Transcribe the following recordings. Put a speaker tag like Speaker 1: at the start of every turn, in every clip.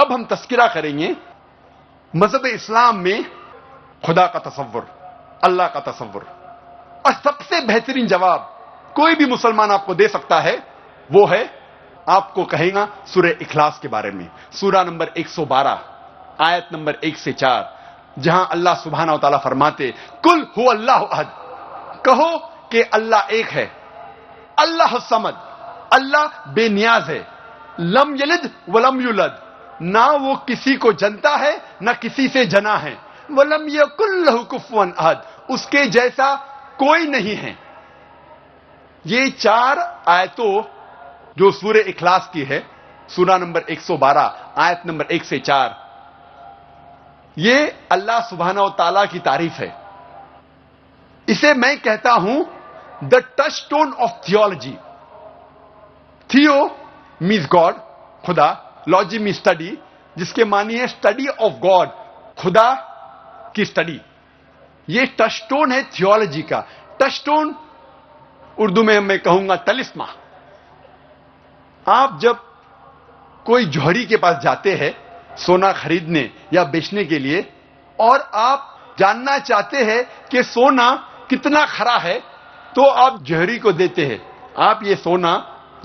Speaker 1: अब हम तस्किरा करेंगे मजहब इस्लाम में खुदा का तसव्वुर, अल्लाह का तसव्वुर। और सबसे बेहतरीन जवाब कोई भी मुसलमान आपको दे सकता है वो है, आपको कहेगा सूरह इखलास के बारे में, सूरा नंबर 112 आयत नंबर 1 से 4, जहां अल्लाह सुब्हानहू व तआला फरमाते कुल हु अल्लाहु अहद, कहो कि अल्लाह एक है, अल्लाह समद, अल्लाह बेनियाज है, लम यलिद वलम युलद, ना वो किसी को जनता है ना किसी से जना है, वलम यकुल लहु कुफुवन अहद, उसके जैसा कोई नहीं है। ये 4 आयतों जो सूरह इखलास की है, सूरा नंबर 112 आयत नंबर 1 से 4, ये अल्लाह सुब्हानहू व तआला की तारीफ है। इसे मैं कहता हूं द टचस्टोन ऑफ थियोलॉजी। थियो मीन्स गॉड, खुदा, लॉजी मीन्स स्टडी, जिसके मानी है स्टडी ऑफ गॉड, खुदा की स्टडी। ये टचस्टोन है थियोलॉजी का। टचस्टोन उर्दू में मैं कहूंगा तलिस्मा। आप जब कोई जौहरी के पास जाते हैं सोना खरीदने या बेचने के लिए, और आप जानना चाहते हैं कि सोना कितना खरा है, तो आप जौहरी को देते हैं, आप ये सोना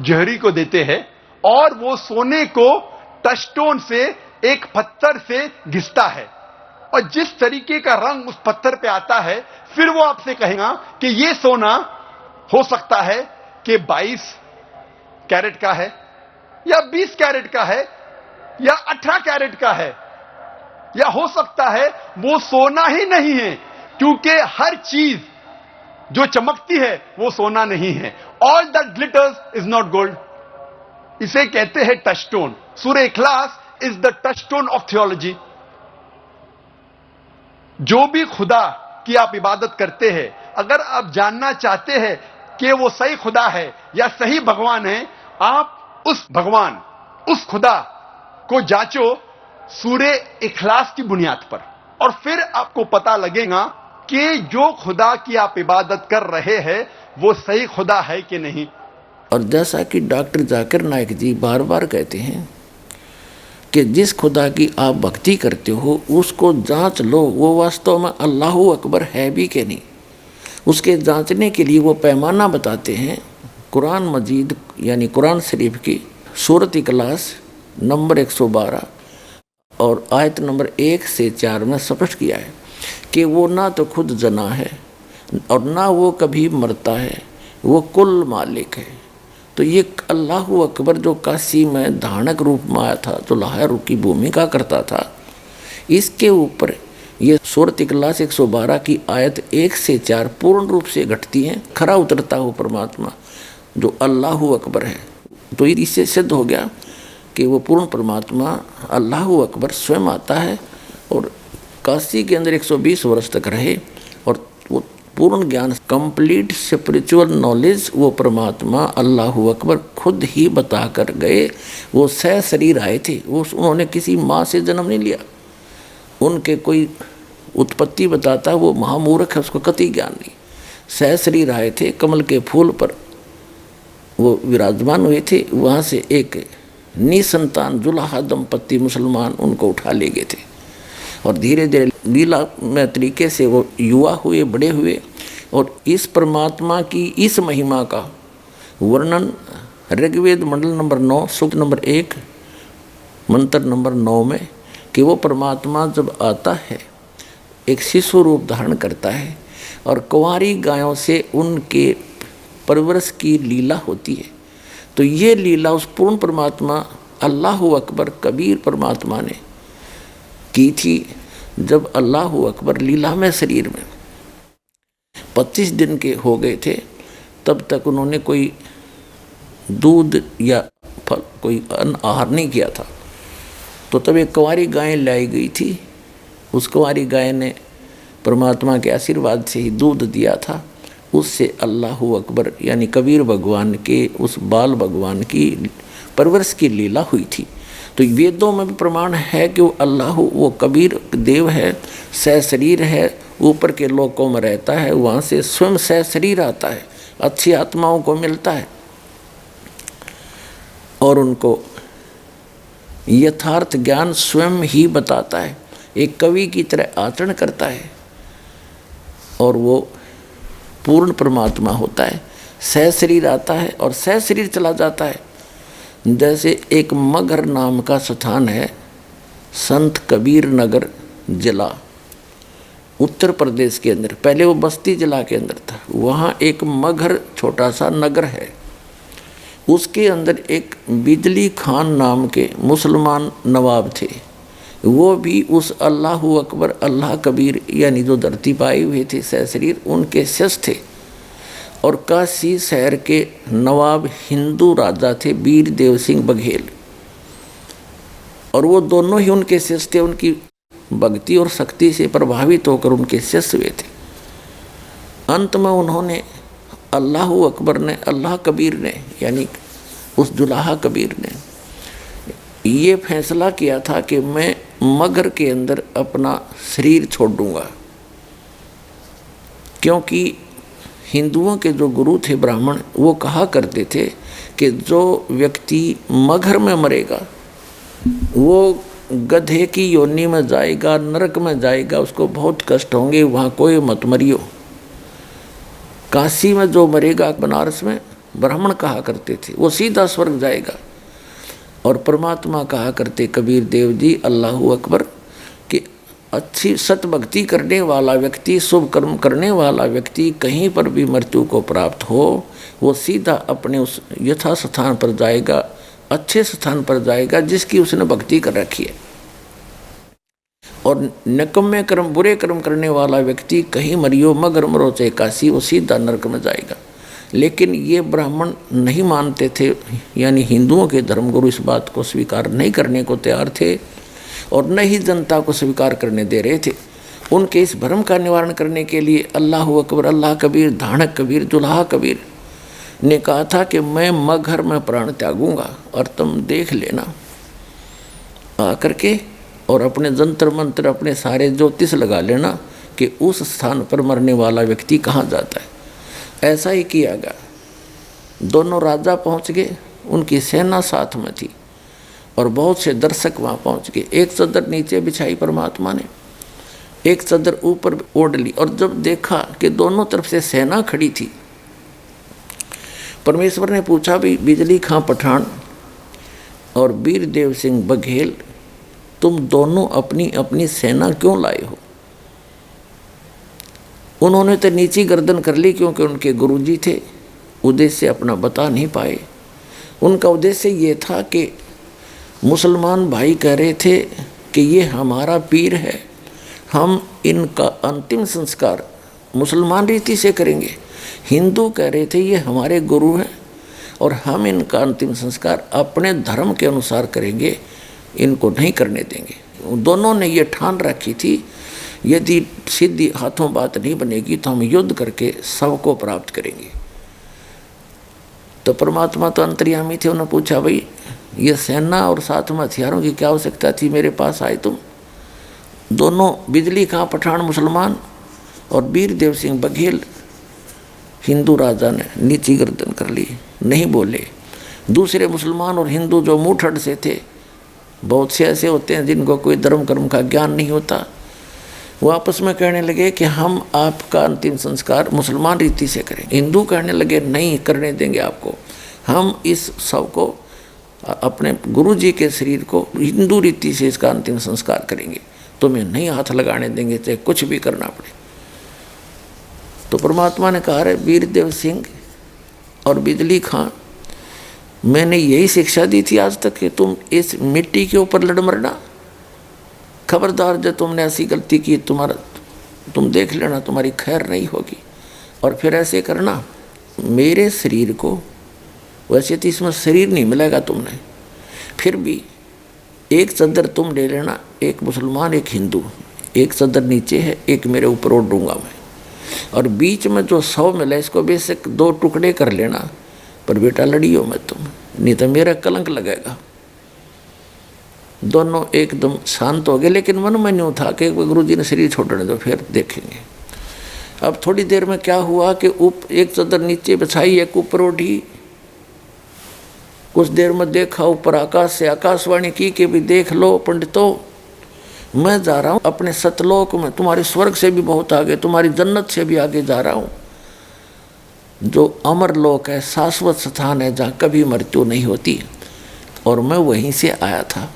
Speaker 1: जौहरी को देते हैं, और वो सोने को टचस्टोन से एक पत्थर से घिसता है, और जिस तरीके का रंग उस पत्थर पे आता है, फिर वो आपसे कहेगा कि ये सोना हो सकता है कि 22 कैरेट का है, या 20 कैरेट का है, या 18 कैरेट का है, या हो सकता है वो सोना ही नहीं है, क्योंकि हर चीज जो चमकती है वो सोना नहीं है। All that glitters is not gold. इसे कहते हैं टचस्टोन। सूरह इखलास is the touchstone of theology. जो भी खुदा की आप इबादत करते हैं, अगर आप जानना चाहते हैं कि वो सही खुदा है या सही भगवान है, आप उस भगवान, उस खुदा को जांचो सूरह इखलास की बुनियाद पर, और फिर आपको पता लगेगा कि जो खुदा की आप इबादत कर रहे हैं वो सही खुदा है कि नहीं।
Speaker 2: और जैसा कि डॉक्टर जाकिर नाइक जी बार बार कहते हैं कि जिस खुदा की आप भक्ति करते हो उसको जांच लो, वो वास्तव में अल्लाहु अकबर है भी कि नहीं। उसके जांचने के लिए वो पैमाना बताते हैं। कुरान मजीद यानी कुरान शरीफ की सूरत इखलास नंबर 112 और आयत नंबर 1 से 4 में स्पष्ट किया है कि वो ना तो खुद जना है और ना वो कभी मरता है, वो कुल मालिक है। तो ये अल्लाहु अकबर जो काशी में धानक रूप में आया था, जो लाहौर की भूमिका करता था, इसके ऊपर ये सूरत इखलास 112 की आयत 1 से 4 पूर्ण रूप से घटती हैं। खरा उतरता हो परमात्मा जो अल्लाहु अकबर है। तो इससे सिद्ध हो गया कि वो पूर्ण परमात्मा अल्लाहु अकबर स्वयं आता है और काशी के अंदर 120 वर्ष तक रहे, और वो पूर्ण ज्ञान, कंप्लीट स्पिरिचुअल नॉलेज वो परमात्मा अल्लाहु अकबर खुद ही बता कर गए। वो सह शरीर आए थे, वो उन्होंने किसी माँ से जन्म नहीं लिया। उनके कोई उत्पत्ति बताता वो महामूर्ख है, उसको कतई ज्ञान नहीं। सह शरीर आए थे, कमल के फूल पर वो विराजमान हुए थे। वहाँ से एक निसंतान जुलाहा दंपत्ति मुसलमान उनको उठा ले गए थे, और धीरे धीरे लीला में तरीके से वो युवा हुए, बड़े हुए। और इस परमात्मा की इस महिमा का वर्णन ऋग्वेद मंडल नंबर 9 सूक्त नंबर 1 मंत्र नंबर 9 में, कि वो परमात्मा जब आता है एक शिशु रूप धारण करता है, और कुंवारी गायों से उनके परवरिश की लीला होती है। तो ये लीला उस पूर्ण परमात्मा अल्लाहु अकबर कबीर परमात्मा ने की थी। जब अल्लाहु अकबर लीला में शरीर में 25 दिन के हो गए थे, तब तक उन्होंने कोई दूध या फल, कोई अन्न आहार नहीं किया था। तो तब एक कुंवारी गाय लाई गई थी। उस कुंवारी गाय ने परमात्मा के आशीर्वाद से ही दूध दिया था। उससे अल्लाहु अकबर यानी कबीर भगवान के उस बाल भगवान की परवरिश की लीला हुई थी। तो वेदों में भी प्रमाण है कि वो अल्लाह, वो कबीर देव है, सह शरीर है, ऊपर के लोकों में रहता है, वहाँ से स्वयं सह शरीर आता है, अच्छी आत्माओं को मिलता है और उनको यथार्थ ज्ञान स्वयं ही बताता है, एक कवि की तरह आचरण करता है और वो पूर्ण परमात्मा होता है। सह शरीर आता है और सह शरीर चला जाता है। जैसे एक मगहर नाम का स्थान है, संत कबीर नगर जिला उत्तर प्रदेश के अंदर, पहले वो बस्ती जिला के अंदर था। वहाँ एक मगहर छोटा सा नगर है, उसके अंदर एक बिजली खान नाम के मुसलमान नवाब थे। वो भी उस अल्लाहु अकबर अल्लाह कबीर यानी जो धरती पाए हुए थे सह शरीर, उनके शिष्य थे। और काशी शहर के नवाब हिंदू राजा थे वीर देव सिंह बघेल, और वो दोनों ही उनके शिष्य थे। उनकी भक्ति और शक्ति से प्रभावित होकर उनके शिष्य हुए थे। अंत में उन्होंने अल्लाहु अकबर ने, अल्लाह कबीर ने यानी उस जुलाहा कबीर ने ये फैसला किया था कि मैं मगहर के अंदर अपना शरीर छोड़ दूंगा, क्योंकि हिंदुओं के जो गुरु थे ब्राह्मण, वो कहा करते थे कि जो व्यक्ति मगहर में मरेगा वो गधे की योनि में जाएगा, नरक में जाएगा, उसको बहुत कष्ट होंगे, वहाँ कोई मत मरियो। काशी में जो मरेगा, बनारस में ब्राह्मण कहा करते थे, वो सीधा स्वर्ग जाएगा। और परमात्मा कहा करते कबीर देव जी अल्लाहु अकबर कि अच्छी सत भक्ति करने वाला व्यक्ति, शुभ कर्म करने वाला व्यक्ति कहीं पर भी मृत्यु को प्राप्त हो, वो सीधा अपने उस यथा स्थान पर जाएगा, अच्छे स्थान पर जाएगा जिसकी उसने भक्ति कर रखी है। और निकम्मे कर्म, बुरे कर्म करने वाला व्यक्ति कहीं मरियो, मगर मरो चाहे काशी, वो सीधा नरक में जाएगा। लेकिन ये ब्राह्मण नहीं मानते थे, यानी हिंदुओं के धर्मगुरु इस बात को स्वीकार नहीं करने को तैयार थे और न ही जनता को स्वीकार करने दे रहे थे। उनके इस भ्रम का निवारण करने के लिए अल्लाहु अकबर अल्लाह कबीर, धाणक कबीर, जुलाहा कबीर ने कहा था कि मैं मगहर में प्राण त्यागूंगा और तुम देख लेना आकर के, और अपने जंतर मंत्र, अपने सारे ज्योतिष लगा लेना कि उस स्थान पर मरने वाला व्यक्ति कहाँ जाता है। ऐसा ही किया गया। दोनों राजा पहुँच गए, उनकी सेना साथ में थी और बहुत से दर्शक वहाँ पहुँच गए। एक चादर नीचे बिछाई परमात्मा ने, एक चादर ऊपर ओढ़ ली, और जब देखा कि दोनों तरफ से सेना खड़ी थी, परमेश्वर ने पूछा भी बिजली खां पठान और वीर देव सिंह बघेल, तुम दोनों अपनी अपनी सेना क्यों लाए हो? उन्होंने तो नीची गर्दन कर ली, क्योंकि उनके गुरुजी थे, उद्देश्य अपना बता नहीं पाए। उनका उद्देश्य ये था कि मुसलमान भाई कह रहे थे कि ये हमारा पीर है, हम इनका अंतिम संस्कार मुसलमान रीति से करेंगे। हिंदू कह रहे थे ये हमारे गुरु हैं और हम इनका अंतिम संस्कार अपने धर्म के अनुसार करेंगे, इनको नहीं करने देंगे। दोनों ने ये ठान रखी थी, यदि सीधी हाथों बात नहीं बनेगी तो हम युद्ध करके सबको प्राप्त करेंगे। तो परमात्मा तो अंतर्यामी थे, उन्होंने पूछा भाई ये सेना और साथ में हथियारों की क्या आवश्यकता थी, मेरे पास आए तुम। दोनों बिजली खां पठान मुसलमान और वीर देव सिंह बघेल हिंदू राजा ने नीची गर्दन कर ली, नहीं बोले। दूसरे मुसलमान और हिंदू जो मुठड़ से थे, बहुत से ऐसे होते हैं जिनको कोई धर्म कर्म का ज्ञान नहीं होता, वो आपस में कहने लगे कि हम आपका अंतिम संस्कार मुसलमान रीति से करें। हिंदू कहने लगे नहीं करने देंगे आपको, हम इस सब को अपने गुरुजी के शरीर को हिंदू रीति से इसका अंतिम संस्कार करेंगे, तुम्हें नहीं हाथ लगाने देंगे, चाहे कुछ भी करना पड़े। तो परमात्मा ने कहा, वीर देव सिंह और बिजली खां, मैंने यही शिक्षा दी थी आज तक कि तुम इस मिट्टी के ऊपर लड़ मरना। खबरदार जब तुमने ऐसी गलती की, तुम देख लेना तुम्हारी खैर नहीं होगी। और फिर ऐसे करना, मेरे शरीर को, वैसे तो इसमें शरीर नहीं मिलेगा तुमने, फिर भी एक चादर तुम ले लेना, एक मुसलमान एक हिंदू, एक चादर नीचे है, एक मेरे ऊपर ओढ़ दूंगा मैं, और बीच में जो 100 मिला इसको बेशक 2 टुकड़े कर लेना, पर बेटा लड़ियो मत तुम, नहीं तो मेरा कलंक लगेगा। दोनों एकदम शांत हो गए, लेकिन मन में न्यूं था कि गुरुजी ने शरीर छोड़ने दो, फिर देखेंगे। अब थोड़ी देर में क्या हुआ कि एक चादर नीचे बिछाई, एक ऊपर ओढ़ी, कुछ देर में देखा ऊपर आकाश से आकाशवाणी की कि भी देख लो पंडितों, मैं जा रहा हूँ अपने सतलोक में, तुम्हारे स्वर्ग से भी बहुत आगे, तुम्हारी जन्नत से भी आगे जा रहा हूँ, जो अमर लोक है, शाश्वत स्थान है, जहाँ कभी मृत्यु नहीं होती। और मैं वहीं से आया था।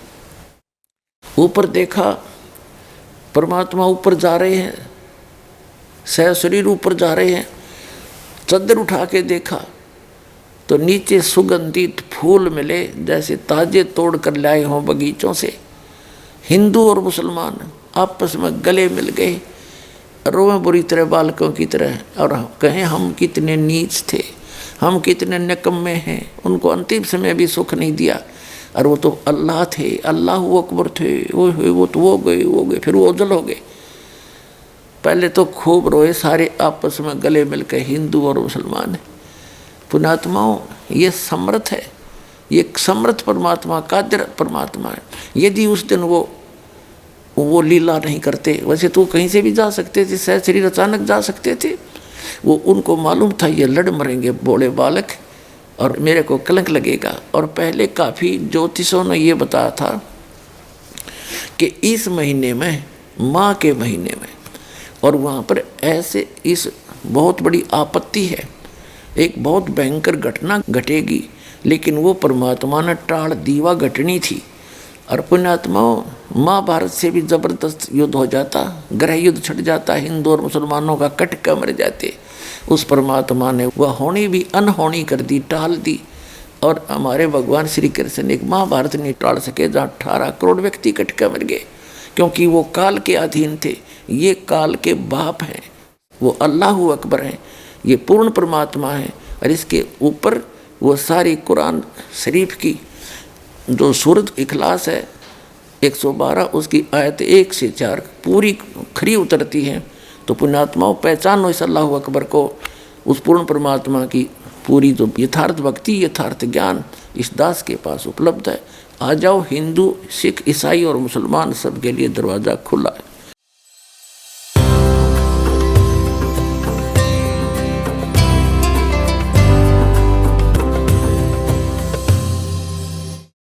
Speaker 2: ऊपर देखा परमात्मा ऊपर जा रहे हैं, सह शरीर ऊपर जा रहे हैं। चद्दर उठा के देखा तो नीचे सुगंधित फूल मिले, जैसे ताजे तोड़ कर लाए हों बगीचों से। हिंदू और मुसलमान आपस में गले मिल गए, रोए बुरी तरह बालकों की तरह, और कहें हम कितने नीच थे, हम कितने निकम्मे हैं। उनको अंतिम समय भी सुख नहीं दिया, और वो तो अल्लाह थे, अल्लाह अकबर थे, वो तो वो गए, फिर वो ओझल हो गए। पहले तो खूब रोए सारे आपस में गले मिलकर, हिंदू और मुसलमान। पुण्यात्माओं, ये समर्थ है, ये समर्थ परमात्मा, कादिर परमात्मा है। यदि उस दिन वो लीला नहीं करते, वैसे तो कहीं से भी जा सकते थे, सह शरीर अचानक जा सकते थे। वो उनको मालूम था ये लड़ मरेंगे बोले बालक, और मेरे को कलंक लगेगा। और पहले काफ़ी ज्योतिषों ने ये बताया था कि इस महीने में, माँ के महीने में, और वहाँ पर ऐसे इस बहुत बड़ी आपत्ति है, एक बहुत भयंकर घटना घटेगी, लेकिन वो परमात्मा ने टाल दीवा घटनी थी। और पुण्यात्माओं, महाभारत से भी जबरदस्त युद्ध हो जाता, ग्रह युद्ध छिड़ जाता, हिंदू और मुसलमानों का कटका मर जाते। उस परमात्मा ने वह होनी भी अनहोनी कर दी, टाल दी। और हमारे भगवान श्री कृष्ण एक महाभारत नहीं टाल सके, जहाँ 18 करोड़ व्यक्ति कटका मर गए, क्योंकि वो काल के अधीन थे। ये काल के बाप हैं, वो अल्लाह अकबर हैं, ये पूर्ण परमात्मा है। और इसके ऊपर वो सारी कुरान शरीफ की जो सूरत इखलास है 112, उसकी आयत 1 से 4 पूरी खरी उतरती हैं। तो पुण्यात्माओं, पहचानो इस अल्लाह अकबर को, उस पूर्ण परमात्मा की पूरी जो यथार्थ भक्ति, यथार्थ ज्ञान इस दास के पास उपलब्ध है। आ जाओ, हिंदू, सिख, ईसाई और मुसलमान सबके लिए दरवाज़ा खुला है।